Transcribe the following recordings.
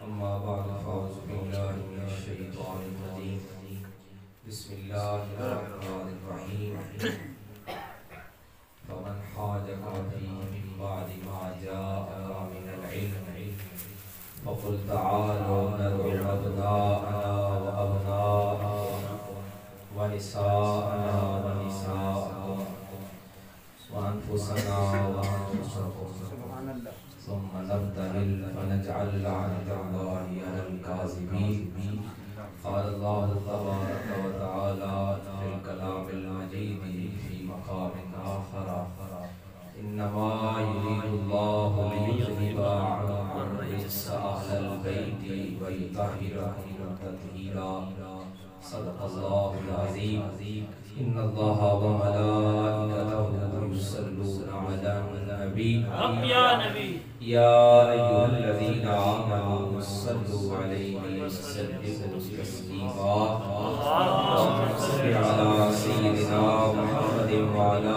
أما بعد فأعوذ بالله من الشيطان الرجيم بسم الله الرحمن الرحيم فمن حاجك فيه من بعد ما جاءك من العلم فقل تعالوا ندعو أبناءنا وأبناءكم ونساءنا ونساءكم وأنفسنا وأنفسكم ثم نبتهل فنجعل لعنة الله على الكاذبين. قال الله تبارك وتعالى في الكلام المجيد في مقام آخر إنما يريد الله ليذهب عنكم الرجس أهل البيت ويطهركم تطهيرا. صدق الله العظيم. إن الله وملائكته يصلون على النبي يا أيها الذين آمنوا صلوا عليه وسلموا تسليما. اللهم صل على سيدنا محمد وعلى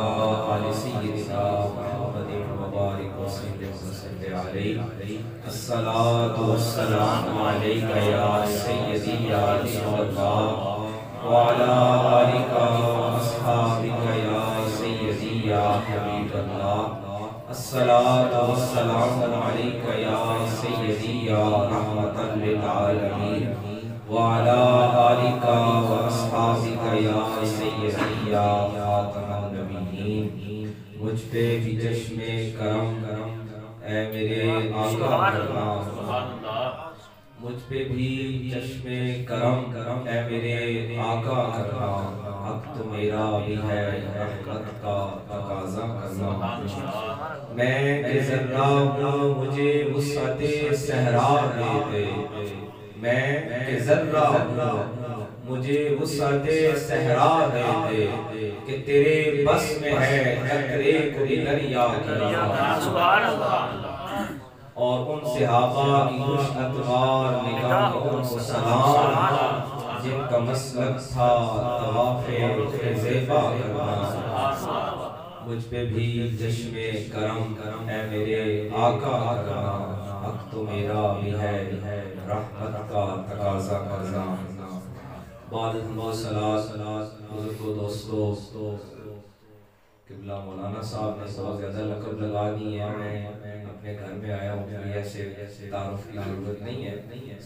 آل سيدنا محمد وبارك وسلم عليه. الصلاة والسلام عليك يا سيدي يا رسول الله وعلى آلك وأصحابك يا سيدي يا حبيب الله. الصلاة والسلام عليك يا سيدي يا رحمة للعالمين وعلى آلك وأصحابك يا سيدي يا خاتم النبيين. مجھ پہ بھی چشم کرم اے میرے آقا کرنا، مجھ پہ بھی چشم کرم اے میرے آقا کرنا. حق تو میرا بھی ہے رحمت کا تقاضا کرنا. میں کہ ذرہ ہوں مجھے وسعت صحرا دے دے، میں کہ ذرہ ہوں مجھے وسعت صحرا دے دے کہ تیرے بس میں ہے قطرے کو بھی دریا کرنا. اور ان صحابہ کی خوش اتوار نگاہوں کو سلام جن کا مسلک تھا طواف زیبا کرنا. مجھ پہ بھی چشم کرم اے میرے آقا کرنا. حق تو میرا بھی ہے رحمت کا تقاضا کرنا. بعد ہم صلاۃ بزرگ دوستو، قبلہ مولانا صاحب نے بہت زیادہ لقب لگا دی ہیں. میں اپنے گھر میں آیا ہوں، ایسے تعارف کی ضرورت نہیں ہے،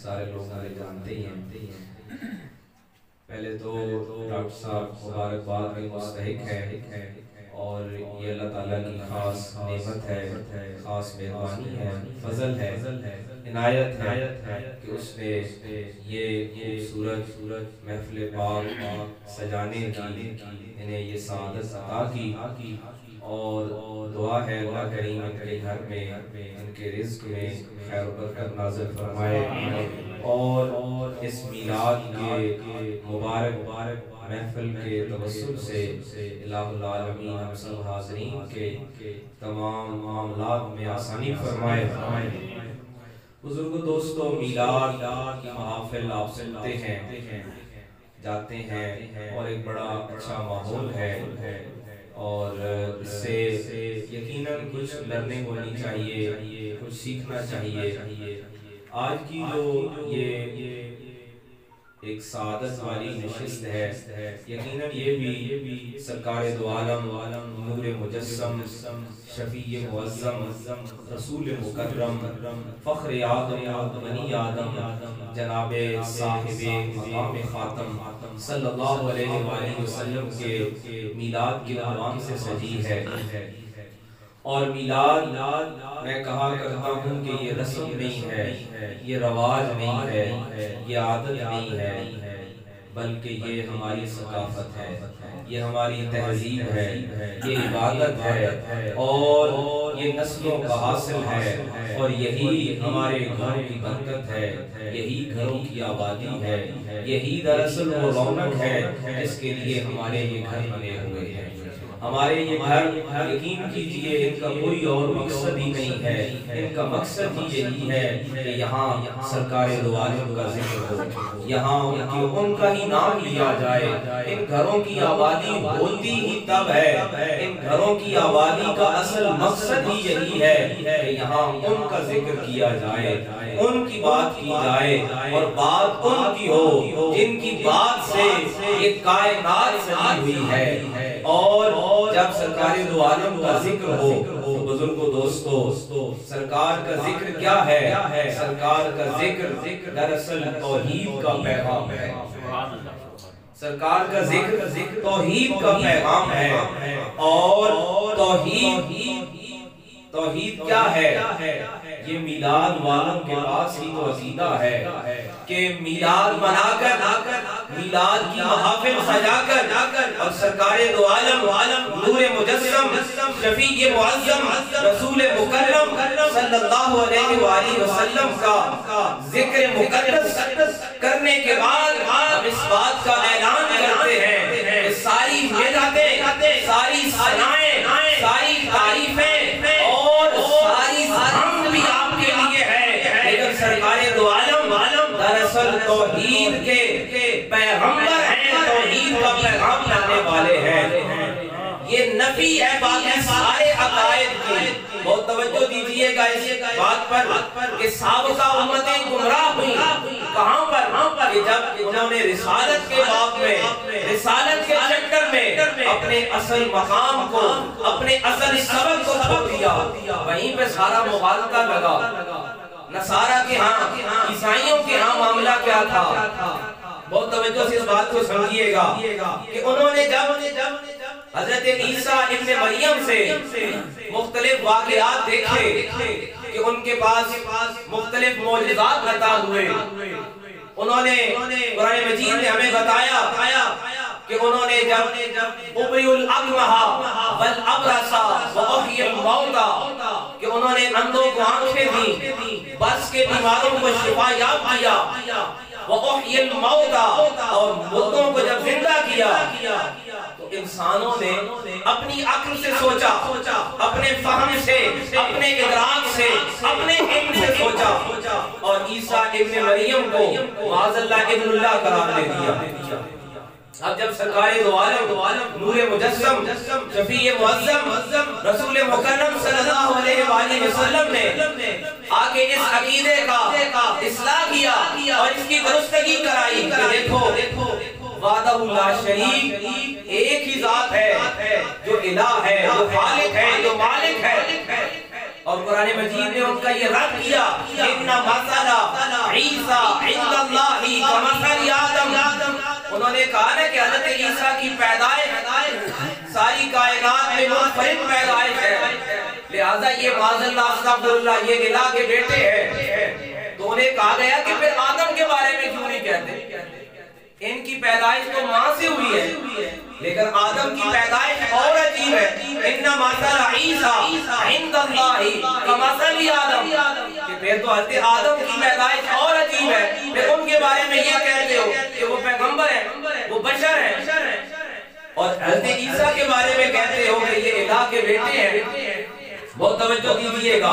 سارے لوگ مجھے جانتے ہی ہیں. پہلے تو ڈاکٹر صاحب مبارکباد کے مستحق ہے اور یہ اللہ تعالیٰ کی خاص نعمت ہے، خاص مہربانی ہے، فضل ہے، عنایت ہے کہ اس نے یہ خوبصورت محفل پاک سجانے کی انہیں یہ سعادت عطا کی. اور دعا ہے اللہ کریم ان کے گھر میں، ان کے رزق میں خیر و برکت نازل فرمائے اور اس میلاد کے مبارک محفل کے توسل سے الہ العالمین ہم سب حاضرین کے تمام معاملات میں آسانی فرمائے. بزرگ دوستو، میلاد کی محافل آپ سنتے ہیں، جاتے ہیں اور ایک بڑا اچھا ماحول ہے اور اس سے یقیناً کچھ لرننگ ہونی چاہیے، کچھ سیکھنا چاہیے. آج کی جو یہ ایک سعادت والی نشست ہے، یقیناً یہ بھی سرکار دو عالم نور مجسم شفیع معظم رسول مکرم فخر آدم بنی آدم جناب صاحب مقام خاتم صلی اللہ علیہ وآلہ وسلم کے میلاد کے عنوان سے سجی ہے. اور میلاد میں کہا کرتا ہوں کہ یہ رسم نہیں ہے، یہ رواج نہیں ہے، یہ عادت نہیں ہے، بلکہ یہ ہماری ثقافت ہے، یہ ہماری تہذیب ہے، یہ عبادت ہے اور یہ نسلوں کا حاصل ہے. اور یہی ہمارے گھروں کی برکت ہے، یہی گھروں کی آبادی ہے، یہی دراصل وہ رونق ہے جس کے لیے ہمارے یہ گھر بنے ہوئے ہیں. ہمارے یہ گھر یقین کیجئے ان کا کوئی اور مقصد ہی نہیں ہے، ان کا مقصد ہی یہی ہے کہ یہاں سرکار دو عالم کا ذکر ہو، یہاں ان کا ہی نام لیا جائے۔ ان گھروں کی آبادی ہوتی ہی تب ہے، ان گھروں کی آبادی کا اصل مقصد ہی یہی ہے کہ یہاں ان کا ذکر کیا جائے، ان کی بات کی جائے، اور بات ان کی ہو جن کی بات سے یہ کائنات سجی ہوئی ہے۔ اور جب سرکار دو عالم کا ذکر ہو تو بزرگوں دوستو، سرکار کا ذکر کیا ہے؟ سرکار کا ذکر دراصل توحید کا پیغام ہے۔ سرکار کا ذکر توحید کا پیغام ہے، اور توحید کیا ہے؟ یہ میلاد والوں کے پاس ہی تو عقیدہ ہے کہ میلاد منا کر، میلاد کی محافل سجا کر، اور سرکار دو عالم نور مجسم شفیع معظم رسول مکرم صلی اللہ علیہ وآلہ وسلم کا ذکر مقدس کرنے کے بعد ہم اس بات کا اعلان کرتے ہیں کہ ساری مدحیں، ساری ثنائیں، ساری تعریفیں اور ساری حمد بھی آپ کے لیے ہے، لیکن سرکار دو عالم دراصل توحید کے پیغمبر ہیں، توحید کا پیغام لانے والے ہیں۔ یہ نفی ہے باقی سارے عقائد کی۔ بہت توجہ دیجئے گا اس بات پر کہ سابقہ امتیں گمراہ ہوئی کہاں پر؟ کہ جب انہوں نے رسالت کے باب میں، رسالت کے چکر میں اپنے اصل مقام کو، اپنے اصل سبق کو کھو دیا، وہیں پہ سارا مغالطہ لگا۔ نصارہ کے ہاں، عیسائیوں کے ہاں معاملہ کیا تھا؟ بہت توجہ سے اس بات کو سمجھیے گا کہ انہوں نے جب حضرت عیسیٰ ابن مریم سے مختلف واقعات دیکھے کہ ان کے پاس مختلف معجزات عطا ہوئے، انہوں نے قرآن مجید نے ہمیں بتایا کہ انہوں نے جب ابری الاکمہ والابرص واحیی الموتى کہ انہوں نے اندھوں کو آنکھیں دی، بس کے بیماروں کو شفا یاب کیا، وَأُحْيِي الْمَوْتَى اور مردوں کو جب زندہ کیا، تو انسانوں نے اپنی عقل سے سوچا، اپنے فہم سے، اپنے ادراک سے، اپنے علم سے سوچا، اور عیسیٰ ابن مریم کو معاذ اللہ ابن اللہ قرار دے دیا۔ اب جب سرکار دو عالم نور مجسم شفیع معظم رسول مکرم صلی اللہ علیہ وآلہ وسلم نے آگے اس عقیدے کا اصلاح کیا اور اس کی درستگی کرائی کہ دیکھو وحدہ لا شریک ایک ہی ذات ہے جو الہ ہے، جو خالق ہے، جو مالک ہے، اور قرآن مجید نے ان کا یہ رد کیا اِنَّ مَثَلَ عِیسیٰ عِنْدَ اللَّهِ كَمَثَلِ آدَمَ۔ انہوں نے کہا نا کہ حضرت عیسیٰ کی پیدائش ساری کائنات میں منفرد پیدائش ہے، لہذا یہ معاذ اللہ استغفر اللہ یہ الہ کے بیٹے ہیں۔ تو انہیں کہا گیا کہ پھر آدم کے بارے میں کیوں نہیں کہتے؟ ان کی پیدائش تو ماں سے ہوئی ہے، لیکن آدم کی پیدائش اور عجیب ہے۔ اِنَّ مَثَلَ عِیسیٰ عِنْدَ اللَّهِ كَمَثَلِ آدَمَ کہ پھر تو حضرت آدم کی پیدائش اور عجیب ہے، پھر ان کے بارے میں یہ کہتے ہو کہ وہ پیغمبر ہیں، وہ بشر ہیں، اور حضرت عیسیٰ کے بارے میں کہتے ہو کہ یہ الہ کے بیٹے ہیں۔ بہت توجہ دیجئے گا،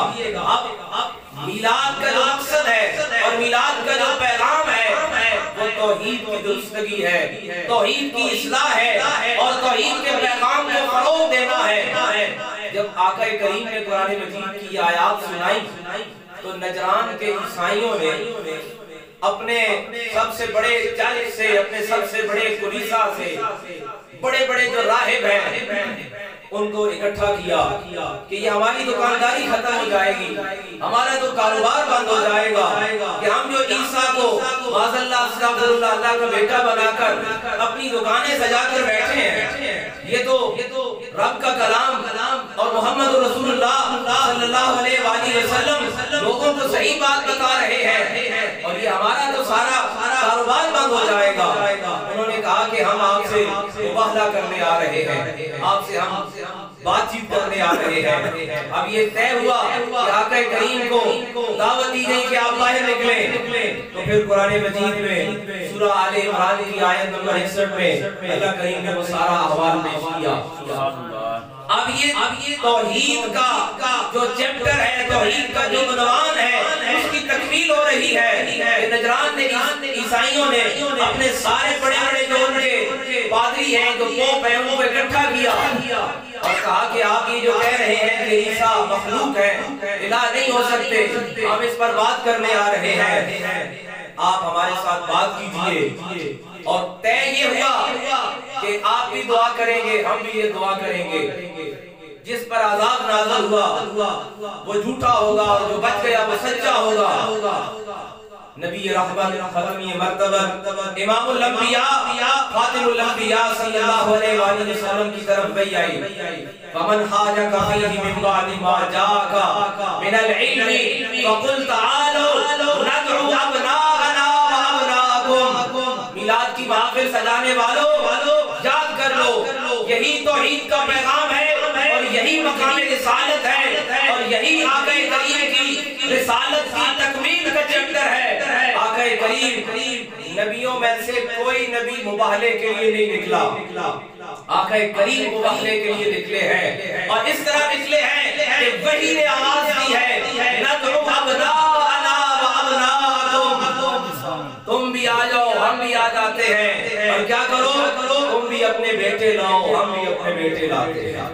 اب میلاد کا جو مقصد ہے اور میلاد کا جو پیغام ہے وہ توحید کی درستگی ہے، توحید کی اصلاح ہے، اور توحید کے پیغام کو فروغ دینا ہے۔ جب آقا کریم نے قرآن مجید کی آیات سنائی تو نجران کے عیسائیوں نے اپنے سب سے بڑے چرچ سے، اپنے سب سے بڑے کلیسا سے، بڑے بڑے جو راہب ہیں ان کو اکٹھا کیا کہ یہ ہماری دکانداری ختم ہو جائے گی، ہمارا تو کاروبار بند ہو جائے گا کہ ہم جو عیسیٰ کو معاذ اللہ استغفر اللہ اللہ کا بیٹا بنا کر اپنی دکانیں سجا کر بیٹھے ہیں، یہ تو رب کا کلام اور محمد رسول اللہ صلی اللہ علیہ وآلہ وسلم لوگوں کو صحیح بات بتا رہے ہیں، اور یہ ہمارا تو سارا کاروبار بند ہو جائے گا۔ انہوں نے کہا کہ ہم آپ سے مباہلہ کرنے آ رہے ہیں، آپ سے ہم بات چیت کرنے آ رہے ہیں۔ اب یہ طے ہوا کہ آقا کریم کو دعوت دی گئی کہ آپ باہر نکلیں، تو پھر قرآن مجید میں سورہ آل عمران کی آیت نمبر 61 میں اللہ کریم نے وہ سارا احوال پیش کیا۔ اب یہ توحید کا جو چیپٹر ہے، توحید کا جو عنوان ہے، اس کی تکمیل ہو رہی ہے۔ نجران نے عیسائیوں نے اپنے سارے بڑے بڑے جو ان کے پادری ہیں، جو پوپ ہیں، ان کو اکٹھا کیا اور کہا کہ آپ یہ جو کہہ رہے ہیں کہ عیسیٰ مخلوق ہے، الہ نہیں ہو سکتے، ہم اس پر بات کرنے آ رہے ہیں، آپ ہمارے ساتھ بات کیجئے۔ اور طے یہ ہوا کہ آپ بھی دعا کریں گے، ہم بھی یہ دعا کریں گے۔ جس پر عذاب نازل ہوا وہ جھوٹا ہوگا اور جو بچ گیا وہ سچا ہوگا۔ نبی رحمت ختمی مرتبہ امام الانبیاء خاتم الانبیاء صلی اللہ علیہ وآلہ وسلم کی طرف وحی آئی، فمن حاجک فیہ من بعد ما جاءک من العلم فقل تعالوا ندعو ابناءنا وابناءکم۔ میلاد کی محافل سجانے والوں یاد کر لو، یہی توحید کا پیغام ہے اور یہی مقام رسالت ہے اور یہی آقا کریم کی رسالت کی تکمیل کا چیپٹر ہے۔ آقا کریم نبیوں میں سے کوئی نبی مباہلے کے لیے نہیں نکلا، آقا کریم مباہلے کے لیے نکلے ہیں اور اس طرح نکلے ہیں کہ وحی نے آواز دی ہے، ندعو ابناءنا وابناءکم، تم بھی آ جاؤ ہم بھی آ جاتے ہیں، اور کیا کرو، تم بھی اپنے بیٹے لاؤ ہم بھی اپنے بیٹے لاتے ہیں۔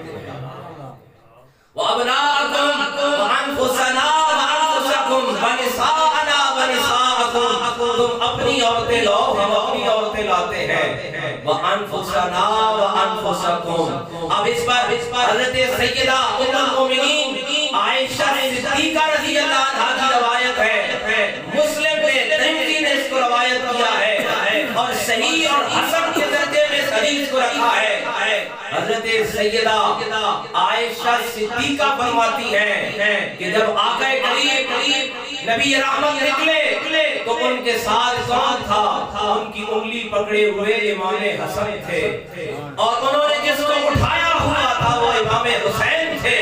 وَأَبْنَاءَكُمْ وَأَنفُسَنَا وَأَنفُسَكُمْ وَنِسَاءَنَا وَنِسَاءَكُمْ، تم اپنی عورتیں لاؤ ہم اپنی عورتیں لاتے ہیں۔ وَأَنفُسَنَا وَأَنفُسَكُمْ، اب اس پر حضرت سیدہ ام المومنین عائشہ صدیقہ رضی اللہ عنہ کی روایت ہے، مسلم نے ترمذی نے اس کو روایت کیا ہے اور صحیح اور حسن کے درجے میں اس حدیث کو رکھا ہے۔ حضرت سیدہ عائشہ صدیقہ فرماتی ہیں کہ جب آقا کریم نبی رحمت نکلے تو ان کے ساتھ کون تھا؟ ان کی انگلی پکڑے ہوئے امام حسن تھے اور انہوں نے جس کو اٹھایا ہوا تھا وہ امام حسین تھے،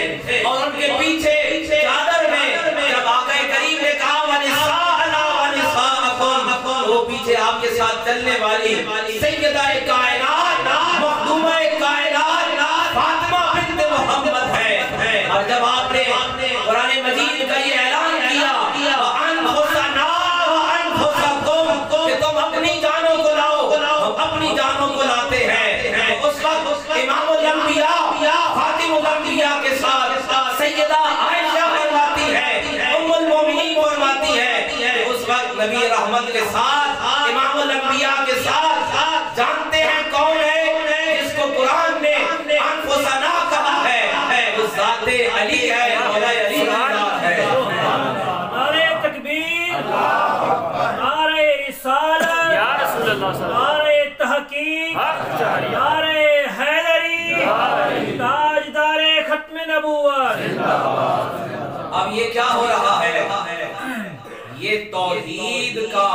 اور ان کے پیچھے چادر میں جب آقا کریم نے کہا وَنِسَاءَنَا وَنِسَاءَكُمْ، وہ پیچھے آپ کے ساتھ چلنے والی سیدہ کائنات مخدومہ کائنات فاطمہ بنت محمد ہے۔ اور جب آپ نے قرآن مجید کا یہ اعلان کیا وَأَنفُسَنَا وَأَنفُسَكُمْ، کہ تم اپنی جانوں کو لاؤ ہم اپنی جانوں کو لاتے ہیں، اس وقت امام الانبیاء خاتم الانبیاء کے ساتھ سیدہ عائشہ فرماتی ہے، ام المومنین فرماتی ہے، اس وقت نبی رحمت کے ساتھ امام الانبیاء کے ساتھ جانتے ہیں کون ہے جس کو قرآن نے انفسنا کہا ہے، اس ذات علی ہے، مولا علی ذات ہے۔ نعرہ تکبیر، نعرہ رسالت، یا رسول اللہ، نعرہ تحقیق، نعرہ حیدری، تاجدار ختم نبوت۔ اب یہ کیا ہو رہا ہے؟ یہ توحید کا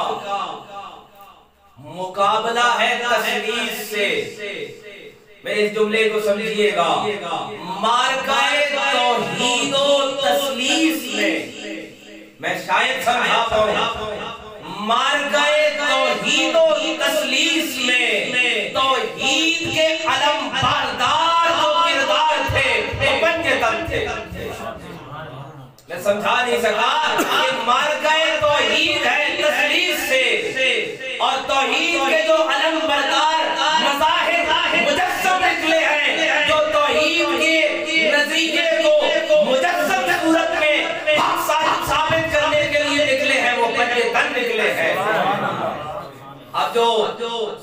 مقابلہ ہے تسلیس سے۔ میرے اس جملے کو سمجھیے گا، مارکہ توحید و تسلیس میں شاید سمجھا پاؤں، مارکہ توحید و تسلیس میں توحید کے علم بردار جو کردار تھے وہ بنجے تن تھے۔ میں سمجھا نہیں سکا کہ مارکہ توحید ہے تسلیس سے، اور توحید کے جو علم بردار مظاہر مجسم نکلے ہیں جو توحید کے نظریے کو مجسم صورت میں حق ثابت کرنے کے لیے نکلے ہیں، وہ بنجے تن نکلے ہیں۔ اب جو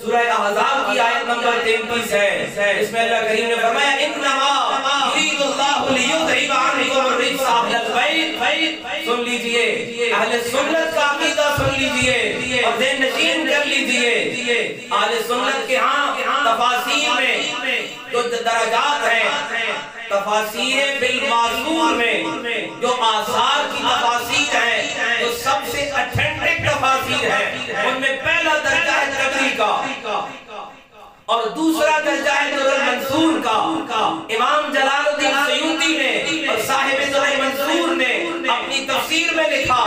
سورہ احزاب کی آیت نمبر 33 ہے، اس میں اللہ کریم نے فرمایا انما یرید اللہ لیذھب عنکم الرجس اہل البیت، سن لیجئے اہل سنت کا عقیدہ سن لیجئے اور ذہن نشین کر لیجئے۔ اہل سنت کے ہاں تفاسیر میں جو درجات ہیں، تفاسیر بالمعصور میں جو آثار کی تفاسیر ہیں، جو سب سے اتھینٹک تفاسیر ہیں، ان میں پہلا درجہ ہے تبری کا اور دوسرا درجہ ہے در منصور کا۔ امام جلال الدین سیوطی نے اور صاحب در منصور نے اپنی تفسیر میں لکھا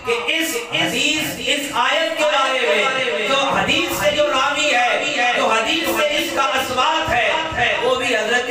کہ اس حدیث اس آیت کے بارے میں جو حدیث سے جو راوی ہے، جو حدیث سے اس کا اسوات ہے، وہ بھی حضرت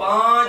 5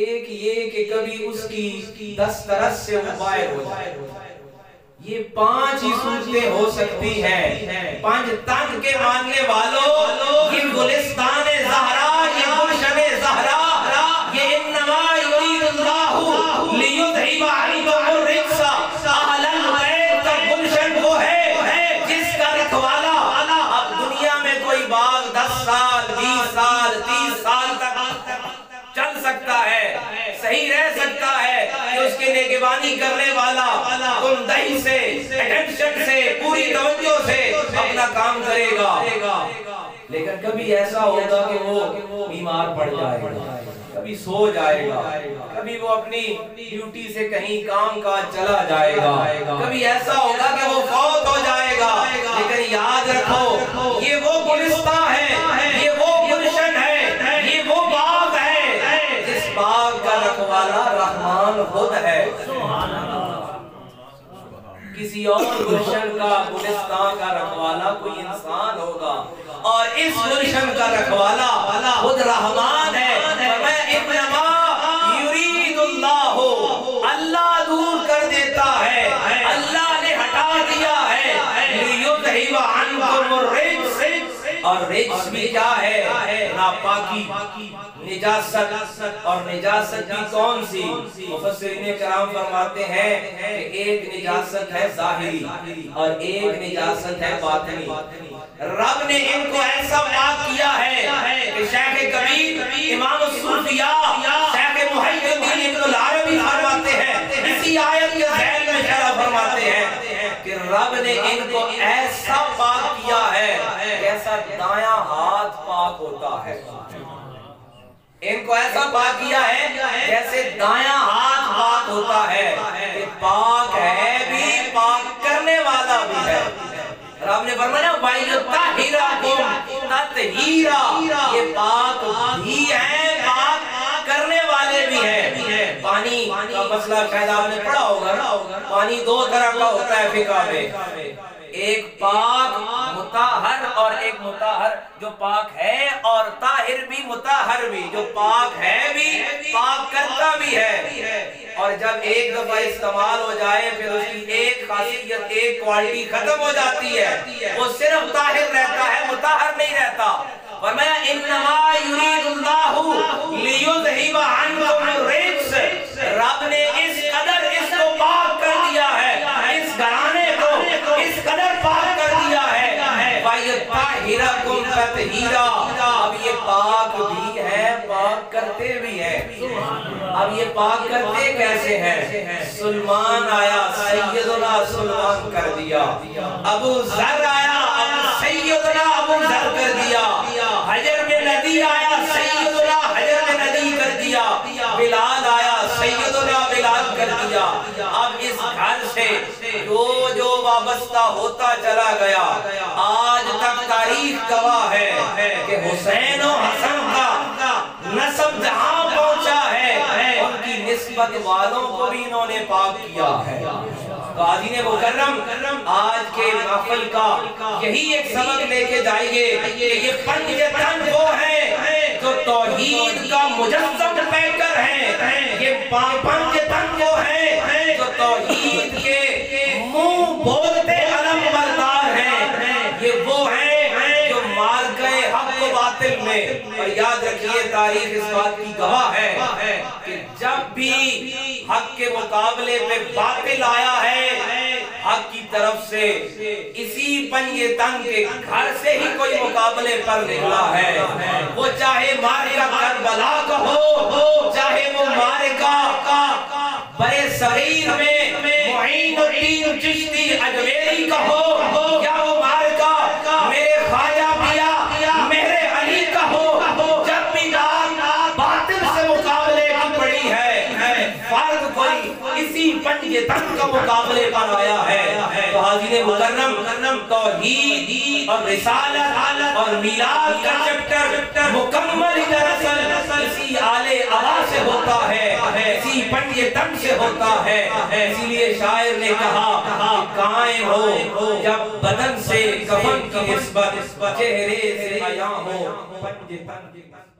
ایک یہ کہ کبھی اس کی دسترس سے مباہر ہو جائے. یہ 5 ہی صورتیں ہو سکتی ہیں. 5 تن کے ماننے والوں، یہ گلستان زہرا، یہ گلشن زہرا، یہ انما یرید اللہ لیذھب عنکم الرجس اہل البیت کا گلشن وہ ہے جس کا رکھوالا اب دنیا میں کوئی باغ 10 سال 20 سال 30 سال تک چل سکتا ہے، صحیح رہ سکتا ہے کہ اس کے نگہبانی کرنے والا تندہی سے، اٹینشن سے، پوری توجہ سے اپنا کام کرے گا. لیکن کبھی ایسا ہوگا کہ وہ بیمار پڑ جائے گا، کبھی سو جائے گا، کبھی وہ اپنی ڈیوٹی سے کہیں کام کاج چلا جائے گا، کبھی ایسا ہوگا کہ وہ فوت ہو جائے گا. لیکن یاد رکھو یہ وہ گلستان ہے، یہ وہ گلشن ہے، یہ وہ باغ ہے جس باغ کا رکھوالا رحمان خود ہے. کسی اور گلشن کا، گلستان کا رکھوالا کوئی انسان ہوگا، اور اس گلشن کا رکھوالا خود رحمان ہے. انما یرید اللہ، اللہ دور کر دیتا ہے، اللہ نے ہٹا دیا ہے. لیذھب عنکم الرجس، اور رجس بھی کیا ہے؟ ناپاکی، نجاست. اور نجاست بھی کون سی؟ مفسرین کرام فرماتے ہیں کہ ایک نجاست ہے ظاہری اور ایک نجاست ہے باطنی. رب نے ان کو ایسا پاک کیا ہے کہ شیخ کبیر امام الصوفیاء شیخ محی الدین ابن العربی فرماتے ہیں، اسی آیت کے ذیل میں شرح فرماتے ہیں کہ رب نے ان کو ایسا پاک کیا ہے جیسا دایاں ہاتھ پاک ہوتا ہے. ان کو ایسا پاک کیا ہے جیسے دایاں ہاتھ پاک ہوتا ہے، کہ پاک ہے بھی پاک کرنے والا بھی ہے. رب نے فرمایا وَيُطَهِّرَكُمْ تَطْهِيرًا، یہ پاک بھی ہیں، پاک کرنے والے بھی ہیں. پانی کا مسئلہ شاید آپ نے پڑھا ہوگا. پانی 2 طرح کا ہوتا ہے فقہ میں، ایک پاک مطہر اور ایک مطہر جو پاک ہے، اور طاہر بھی مطہر بھی، جو پاک ہے بھی پاک کرتا بھی ہے. اور جب ایک دفعہ استعمال ہو جائے پھر اس کی ایک خاصیت، ایک کوالٹی ختم ہو جاتی ہے، وہ صرف طاہر رہتا ہے، مطہر نہیں رہتا. فرمایا انما یرید اللہ لیذھب عنکم الرجس، رب نے اس قدر اس کو پاک کر دیا ہے، اس گھرانے کو اس قدر پاک کر دیا ہے. وَيُطَهِّرَكُمْ تَطْهِيرًا، اب یہ پاک بھی ہے، پاک کرتے بھی ہیں. اب یہ پاک کرتے کیسے ہیں؟ سلمان آیا، سیدنا سلمان کر دیا. ابو ذر آیا، سیدنا ابو ذر کر دیا. حجر میں ندی آیا، سیدنا حجر میں ندی کر دیا. بلال آیا، سیدنا بلال کر دیا. اب اس گھر سے جو وابستہ ہوتا چلا گیا، آج تک تاریخ گواہ ہے کہ حسین و حسن کا نسب جہاں پہنچا ہے، ان کی نسبت والوں کو بھی انہوں نے پاک کیا ہے. تو آدین مکرم آج کے محفل کا یہی ایک سبق لے کے جائیے کہ یہ 5 تن وہ ہیں جو توحید کا مجسم پیکر ہیں. یہ 5 تن وہ ہیں جو توحید کے منہ بولتے علم بردار ہیں. یہ وہ ہیں جو مارکہ حق و باطل میں، اور یاد رکھیے تاریخ اس بات کی گواہ ہے کہ جب بھی حق کے مقابلے پہ باطل آیا ہے، حق کی طرف سے اسی 5 تن کے گھر سے ہی کوئی مقابلے پر نکلا ہے. وہ چاہے مارکہ کربلا کا ہو، چاہے وہ مارکہ برے صغیر میں معین الدین چشتی اجمیری کا ہو، یا وہ مارکہ میرے خواجہ پیا میرے علی کا ہو، جب بھی باطل سے مقابلے کی پڑی ہے، فرض کوئی اسی 5 تن کا مقابلے پر آیا ہے. تو حاضرین مکرم توحید اور رسالت اور میلاد کا چپٹر مکمل دراصل اسی آلے آواز سے ہوتا ہے، اسی 5 تن سے ہوتا ہے. اسی لیے شاعر نے کہا قائم ہو جب بدن سے کفن کی نسبت، چہرے سے عیاں ہو 5 تن.